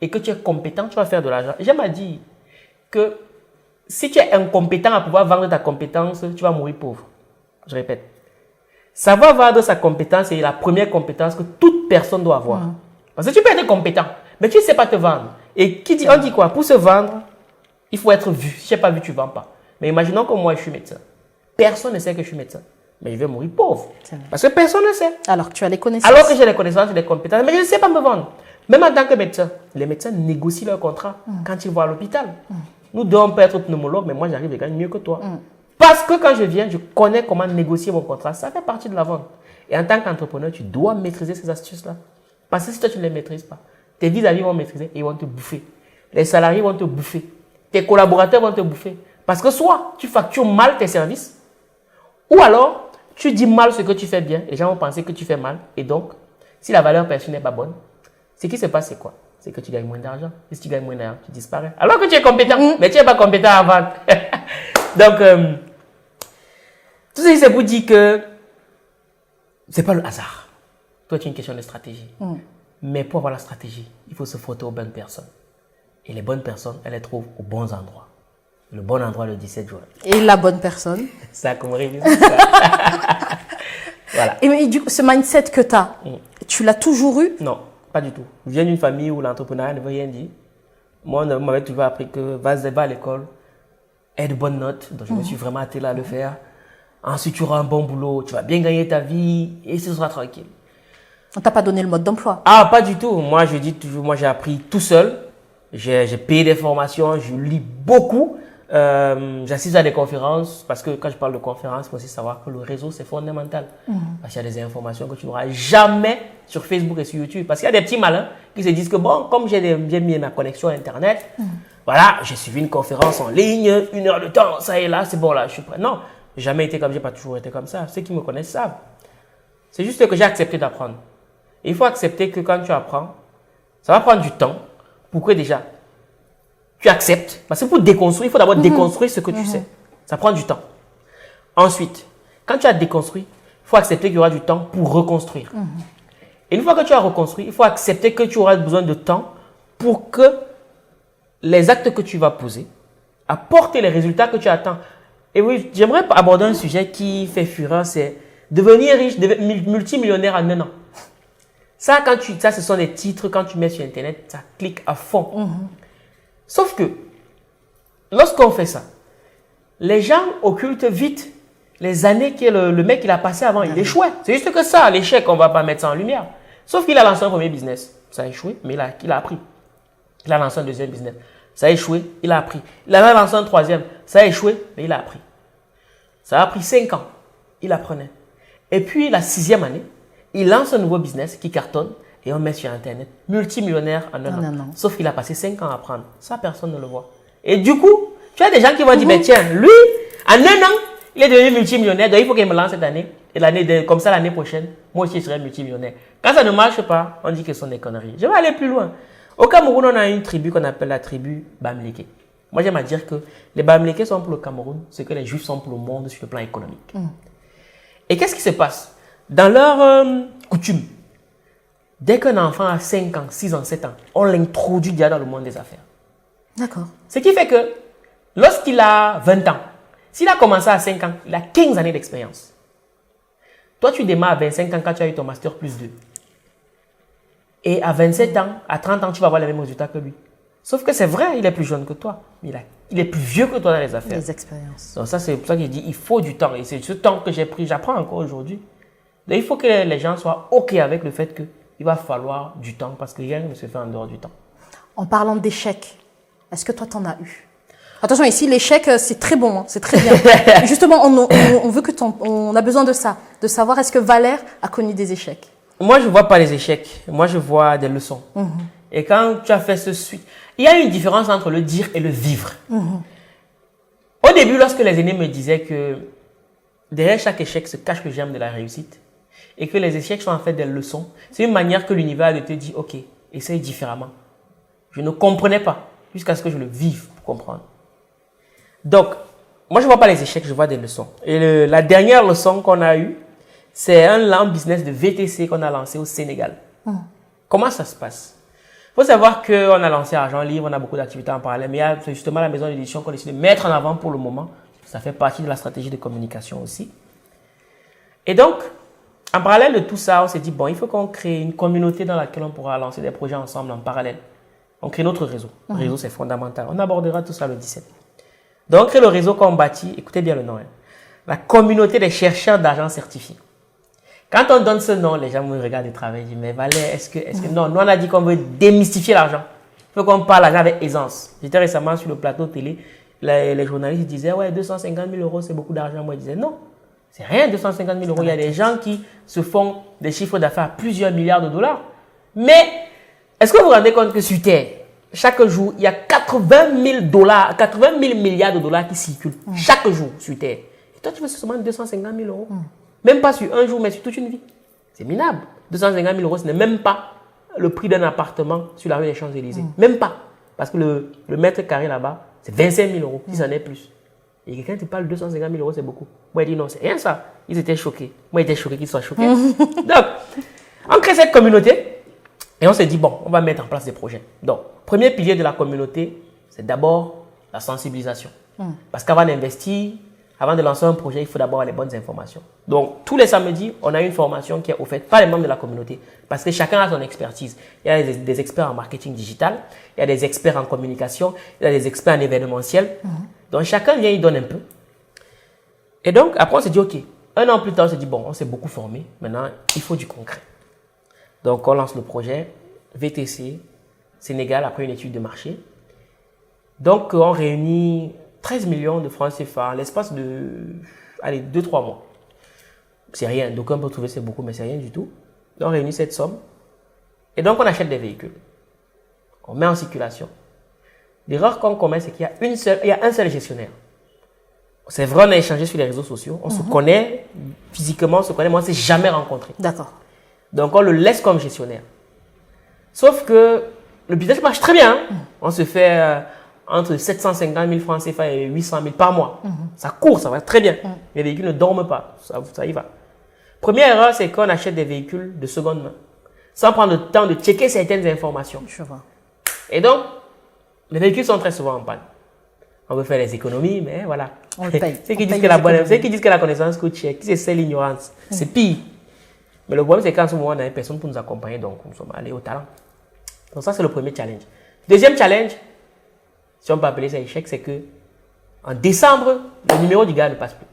et que tu es compétent, tu vas faire de l'argent. J'aime à dire que si tu es incompétent à pouvoir vendre ta compétence, tu vas mourir pauvre. Je répète. Savoir vendre sa compétence est la première compétence que toute personne doit avoir. Parce que tu peux être compétent, mais tu ne sais pas te vendre. Et on dit quoi? Pour se vendre, il faut être vu. Si tu n'es pas vu, tu ne vends pas. Mais imaginons que moi, je suis médecin. Personne ne sait que je suis médecin. Mais je vais mourir pauvre. Parce que personne ne sait.
Alors que tu as les connaissances.
Alors que j'ai les connaissances et les compétences, mais je ne sais pas me vendre. Même en tant que médecin, les médecins négocient leur contrat quand ils vont à l'hôpital. Nous deux, on peut être pneumologue, mais moi, j'arrive et gagne mieux que toi. Parce que quand je viens, je connais comment négocier mon contrat. Ça fait partie de la vente. Et en tant qu'entrepreneur, tu dois maîtriser ces astuces-là. Parce que si toi, tu ne les maîtrises pas, tes vis-à-vis vont maîtriser et ils vont te bouffer. Les salariés vont te bouffer. Tes collaborateurs vont te bouffer. Parce que soit tu factures mal tes services, ou alors tu dis mal ce que tu fais bien. Les gens vont penser que tu fais mal. Et donc, si la valeur perçue n'est pas bonne, ce qui se passe, c'est quoi? C'est que tu gagnes moins d'argent. Et si tu gagnes moins d'argent, tu disparais. Alors que tu es compétent, mais tu n'es pas compétent à vendre. Donc, tout ça, c'est pour dire que ce n'est pas le hasard. Toi, tu as une question de stratégie. Mais pour avoir la stratégie, il faut se frotter aux bonnes personnes. Et les bonnes personnes, elles les trouvent aux bons endroits. Le bon endroit, le 17 juin.
Et la bonne personne?
Ça, comme révision. Voilà.
Et du coup, ce mindset que tu as, tu l'as toujours eu?
Non, pas du tout. Je viens d'une famille où l'entrepreneuriat ne veut rien dire. Moi, on m'avait toujours appris que va à l'école, aie de bonnes notes. Donc, je me suis vraiment attelé à le faire. Ensuite, tu auras un bon boulot, tu vas bien gagner ta vie et ce sera tranquille.
On t'a pas donné le mode d'emploi?
Ah, pas du tout. Moi, je dis toujours, moi, j'ai appris tout seul. J'ai payé des formations, je lis beaucoup. J'assiste à des conférences parce que quand je parle de conférences, il faut aussi savoir que le réseau, c'est fondamental. Parce qu'il y a des informations que tu n'auras jamais sur Facebook et sur YouTube. Parce qu'il y a des petits malins qui se disent que bon, comme j'ai mis ma connexion Internet, voilà, j'ai suivi une conférence en ligne, 1 heure de temps, ça est là, c'est bon là, je suis prêt. Non, j'ai jamais été comme, j'ai pas toujours été comme ça. Ceux qui me connaissent savent. C'est juste que j'ai accepté d'apprendre. Il faut accepter que quand tu apprends, ça va prendre du temps pour que déjà tu acceptes. Parce que pour déconstruire, il faut d'abord déconstruire ce que tu sais. Ça prend du temps. Ensuite, quand tu as déconstruit, il faut accepter qu'il y aura du temps pour reconstruire. Et une fois que tu as reconstruit, il faut accepter que tu auras besoin de temps pour que les actes que tu vas poser apportent les résultats que tu attends. Et oui, j'aimerais aborder un sujet qui fait fureur, c'est devenir riche, multimillionnaire en 1 an. Ça, ce sont des titres, quand tu mets sur Internet, ça clique à fond. Sauf que, lorsqu'on fait ça, les gens occultent vite les années que le mec il a passé avant. Il échouait. C'est juste que ça, l'échec, on ne va pas mettre ça en lumière. Sauf qu'il a lancé un premier business. Ça a échoué, mais il a appris. Il a lancé un deuxième business. Ça a échoué, il a appris. Il a lancé un troisième. Ça a échoué, mais il a appris. Ça a pris 5 ans. Il apprenait. Et puis, la 6e année, il lance un nouveau business qui cartonne et on met sur Internet. Multimillionnaire en 1 an. Sauf qu'il a passé 5 ans à apprendre. Ça, personne ne le voit. Et du coup, tu as des gens qui vont dire, mais tiens, lui, en 1 an, il est devenu multimillionnaire. Donc, il faut qu'il me lance cette année. Et comme ça, l'année prochaine, moi aussi, je serai multimillionnaire. Quand ça ne marche pas, on dit que ce sont des conneries. Je vais aller plus loin. Au Cameroun, on a une tribu qu'on appelle la tribu Bamileke. Moi, j'aime à dire que les Bamileke sont pour le Cameroun ce que les Juifs sont pour le monde sur le plan économique. Et qu'est-ce qui se passe? Dans leur coutume, dès qu'un enfant a 5 ans, 6 ans, 7 ans, on l'introduit déjà dans le monde des affaires.
D'accord.
Ce qui fait que lorsqu'il a 20 ans, s'il a commencé à 5 ans, il a 15 années d'expérience. Toi, tu démarres à 25 ans quand tu as eu ton master plus 2. Et à 27 ans, à 30 ans, tu vas avoir les mêmes résultats que lui. Sauf que c'est vrai, il est plus jeune que toi. Il est plus vieux que toi dans les affaires.
Les expériences.
Donc ça, c'est pour ça que je dis il faut du temps. Et c'est ce temps que j'ai pris, j'apprends encore aujourd'hui. Donc il faut que les gens soient OK avec le fait qu'il va falloir du temps parce que rien ne se fait en dehors du temps.
En parlant d'échecs, est-ce que toi, tu en as eu? Attention, ici, l'échec, c'est très bon, hein, c'est très bien. Justement, on veut que on a besoin de ça, de savoir est-ce que Valère a connu des échecs?
Moi, je ne vois pas les échecs. Moi, je vois des leçons. Et quand tu as fait ce suite, il y a une différence entre le dire et le vivre. Au début, lorsque les aînés me disaient que derrière chaque échec se cache le germe de la réussite et que les échecs sont en fait des leçons, c'est une manière que l'univers te dit, OK, essaye différemment. Je ne comprenais pas jusqu'à ce que je le vive pour comprendre. Donc, moi, je ne vois pas les échecs, je vois des leçons. Et la dernière leçon qu'on a eue, c'est un business de VTC qu'on a lancé au Sénégal. Comment ça se passe? Il faut savoir qu'on a lancé Argent Libre, on a beaucoup d'activités en parallèle, mais il y a justement la maison d'édition qu'on décide de mettre en avant pour le moment. Ça fait partie de la stratégie de communication aussi. Et donc, en parallèle de tout ça, on s'est dit, bon, il faut qu'on crée une communauté dans laquelle on pourra lancer des projets ensemble en parallèle. On crée notre réseau. Le réseau, c'est fondamental. On abordera tout ça le 17. Donc, on crée le réseau qu'on bâtit. Écoutez bien le nom. La communauté des chercheurs d'argent certifiés. Quand on donne ce nom, les gens me regardent et travaillent. Ils disent, mais Valère, est-ce que... Non, nous, on a dit qu'on veut démystifier l'argent. Il faut qu'on parle l'argent avec aisance. J'étais récemment sur le plateau télé. Les journalistes disaient, ouais, 250 000 euros, c'est beaucoup d'argent. Moi, je disais, non, c'est rien, 250 000 euros. Il y a des gens qui se font des chiffres d'affaires à plusieurs milliards de dollars. Mais, est-ce que vous vous rendez compte que sur Terre, chaque jour, il y a 80 000 milliards de dollars qui circulent chaque jour sur Terre. Et toi, tu veux seulement 250 000 euros. Même pas sur un jour, mais sur toute une vie. C'est minable. 250 000 euros, ce n'est même pas le prix d'un appartement sur la rue des Champs-Élysées. Même pas. Parce que le mètre carré là-bas, c'est 25 000 euros, si ça n'est plus. Et quelqu'un te parle de 250 000 euros, c'est beaucoup. Moi, il dit non, c'est rien ça. Ils étaient choqués. Moi, j'étais choqué qu'ils soient choqués. Donc, on crée cette communauté et on s'est dit, bon, on va mettre en place des projets. Donc, premier pilier de la communauté, c'est d'abord la sensibilisation. Parce qu'avant d'investir, avant de lancer un projet, il faut d'abord avoir les bonnes informations. Donc, tous les samedis, on a une formation qui est offerte par les membres de la communauté parce que chacun a son expertise. Il y a des experts en marketing digital, il y a des experts en communication, il y a des experts en événementiel. Donc, chacun vient, il donne un peu. Et donc, après, on s'est dit, OK, 1 an plus tard, on s'est dit, bon, on s'est beaucoup formé. Maintenant, il faut du concret. Donc, on lance le projet VTC Sénégal après une étude de marché. Donc, on réunit 13 millions de francs CFA en l'espace de, allez, 2-3 mois. C'est rien. D'aucuns peuvent trouver que c'est beaucoup, mais c'est rien du tout. On réunit cette somme. Et donc, on achète des véhicules. On met en circulation. L'erreur qu'on commet, c'est qu'il y a un seul gestionnaire. C'est vrai, on a échangé sur les réseaux sociaux. On se connaît physiquement, on se connaît, mais on ne s'est jamais rencontrés.
D'accord.
Donc, on le laisse comme gestionnaire. Sauf que le business marche très bien. On se fait entre 750 000 francs CFA et 800 000 par mois. Ça court, ça va très bien. Les véhicules ne dorment pas. Ça y va. Première erreur, c'est qu'on achète des véhicules de seconde main, sans prendre le temps de checker certaines informations.
Je vois.
Et donc, les véhicules sont très souvent en panne. On veut faire des économies, mais voilà.
On le paye.
Ceux qui disent que la connaissance coûte cher, qui c'est l'ignorance. C'est pire. Mais le problème, c'est qu'en ce moment, on n'avait personne pour nous accompagner, donc nous sommes allés au talent. Donc ça, c'est le premier challenge. Deuxième challenge, si on peut appeler ça échec, c'est que en décembre, le numéro du gars ne passe plus.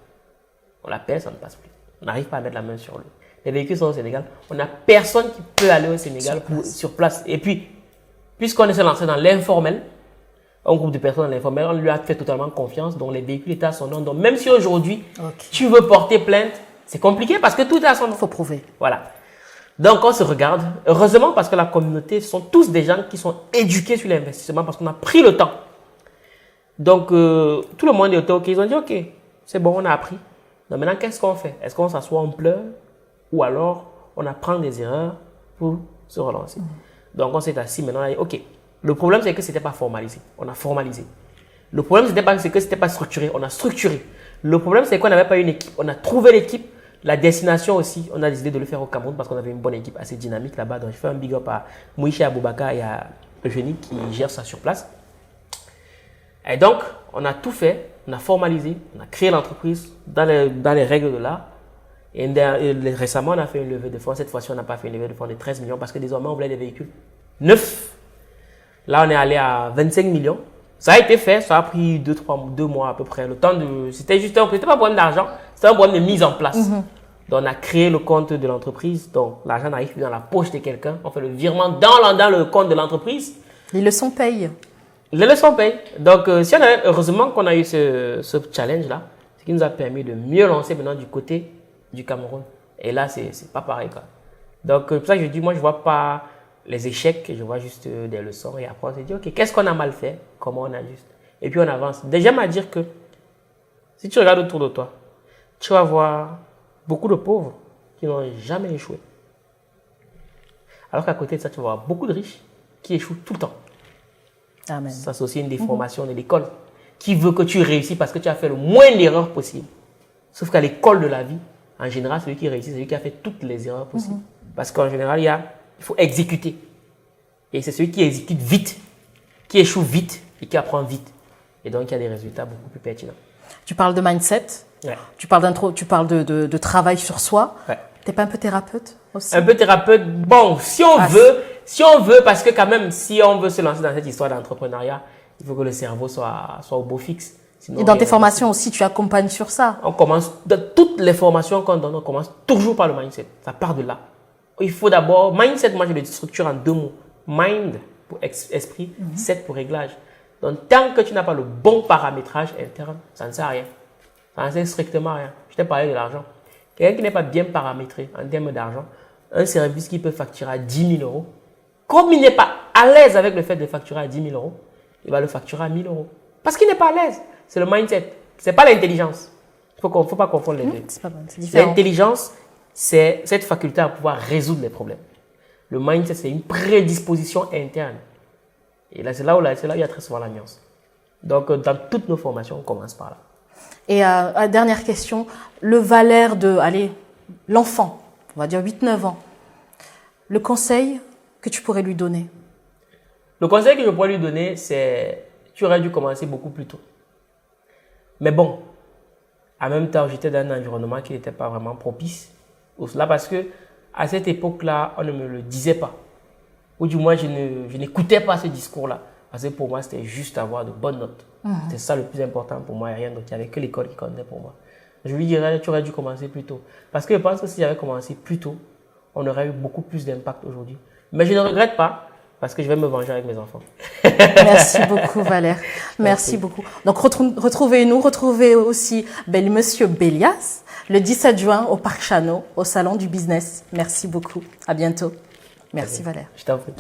On l'appelle, ça ne passe plus. On n'arrive pas à mettre la main sur lui. Les véhicules sont au Sénégal. On n'a personne qui peut aller au Sénégal sur place. Et puis, puisqu'on s'est lancé dans l'informel, un groupe de personnes dans l'informel, on lui a fait totalement confiance. Donc, les véhicules étaient à son nom. Donc, même si aujourd'hui, tu veux porter plainte, c'est compliqué parce que tout est à son nom.
Il faut prouver.
Voilà. Donc, on se regarde. Heureusement, parce que la communauté sont tous des gens qui sont éduqués sur l'investissement parce qu'on a pris le temps. Donc, tout le monde était OK. Ils ont dit, OK, c'est bon, on a appris. Donc, maintenant, qu'est-ce qu'on fait? Est-ce qu'on s'assoit, on pleure? Ou alors, on apprend des erreurs pour se relancer? Donc, on s'est assis. Maintenant, on a dit, OK. Le problème, c'est que ce n'était pas formalisé. On a formalisé. Le problème, c'est que ce n'était pas structuré. On a structuré. Le problème, c'est qu'on n'avait pas une équipe. On a trouvé l'équipe. La destination aussi, on a décidé de le faire au Cameroun parce qu'on avait une bonne équipe assez dynamique là-bas. Donc, je fais un big up à Mouiché Aboubaka et à Eugénie qui gèrent ça sur place. Et donc, on a tout fait. On a formalisé. On a créé l'entreprise dans les règles de l'art. Et récemment, on a fait une levée de fonds. Cette fois-ci, on n'a pas fait une levée de fonds de 13 millions parce que désormais, on voulait des véhicules neufs. Là, on est allé à 25 millions. Ça a été fait, ça a pris 2 mois à peu près. Le temps de, c'était pas un problème d'argent, c'était un problème de mise en place. Donc, on a créé le compte de l'entreprise. Donc, l'argent n'arrive plus dans la poche de quelqu'un. On fait le virement dans le compte de l'entreprise.
Les leçons payent.
Les leçons payent. Donc, heureusement qu'on a eu ce challenge-là, ce qui nous a permis de mieux lancer maintenant du côté du Cameroun. Et là, c'est pas pareil, quoi. Donc, c'est pour ça que je dis, moi, je vois pas les échecs, je vois juste des leçons et après on se dit, OK, qu'est-ce qu'on a mal fait? Comment on ajuste? Et puis on avance. Déjà, j'aime à dire que si tu regardes autour de toi, tu vas voir beaucoup de pauvres qui n'ont jamais échoué. Alors qu'à côté de ça, tu vas voir beaucoup de riches qui échouent tout le temps.
Amen.
Ça, c'est aussi une déformation de l'école qui veut que tu réussisses parce que tu as fait le moins d'erreurs possible. Sauf qu'à l'école de la vie, en général, celui qui réussit, c'est celui qui a fait toutes les erreurs possibles. Parce qu'en général, il faut exécuter. Et c'est celui qui exécute vite, qui échoue vite et qui apprend vite. Et donc, il y a des résultats beaucoup plus pertinents.
Tu parles de mindset,
Ouais.
tu parles de travail sur soi.
Ouais.
Tu n'es pas un peu thérapeute aussi?
Un peu thérapeute, bon, si on veut, parce que quand même, si on veut se lancer dans cette histoire d'entrepreneuriat, il faut que le cerveau soit au beau fixe. Sinon,
Et dans tes formations aussi, tu accompagnes sur ça?
On commence, dans toutes les formations qu'on donne, on commence toujours par le mindset. Ça part de là. Il faut d'abord, mindset, moi je le structure en 2 mots. Mind pour esprit, set pour réglage. Donc tant que tu n'as pas le bon paramétrage interne, ça ne sert à rien. Ça ne sert strictement à rien. Je t'ai parlé de l'argent. Quelqu'un qui n'est pas bien paramétré en termes d'argent, un service qui peut facturer à 10 000 euros, comme il n'est pas à l'aise avec le fait de facturer à 10 000 euros, il va le facturer à 1 000 euros. Parce qu'il n'est pas à l'aise. C'est le mindset. Ce n'est pas l'intelligence. Il ne faut pas confondre les deux.
C'est pas bon, c'est différent.
L'intelligence, c'est cette faculté à pouvoir résoudre les problèmes. Le mindset, c'est une prédisposition interne. Et là, c'est là où il y a très souvent la nuance. Donc, dans toutes nos formations, on commence par là.
Et dernière question, le Valère de, l'enfant, on va dire 8-9 ans, le conseil que tu pourrais lui donner?
Le conseil que je pourrais lui donner, c'est tu aurais dû commencer beaucoup plus tôt. Mais bon, en même temps, j'étais dans un environnement qui n'était pas vraiment propice pour cela parce que à cette époque-là, on ne me le disait pas. Ou du moins, je n'écoutais pas ce discours-là. Parce que pour moi, c'était juste avoir de bonnes notes. C'était ça le plus important pour moi et rien d'autre. Il n'y avait que l'école qui comptait pour moi. Je lui dirais, tu aurais dû commencer plus tôt. Parce que je pense que si j'avais commencé plus tôt, on aurait eu beaucoup plus d'impact aujourd'hui. Mais je ne regrette pas. parce que je vais me venger avec mes enfants.
Merci beaucoup, Valère. Merci beaucoup. Donc, retrouvez aussi Monsieur Bélias le 17 juin au Parc Chano, au Salon du Business. Merci beaucoup. À bientôt. Merci, Valère.
Je t'en prie.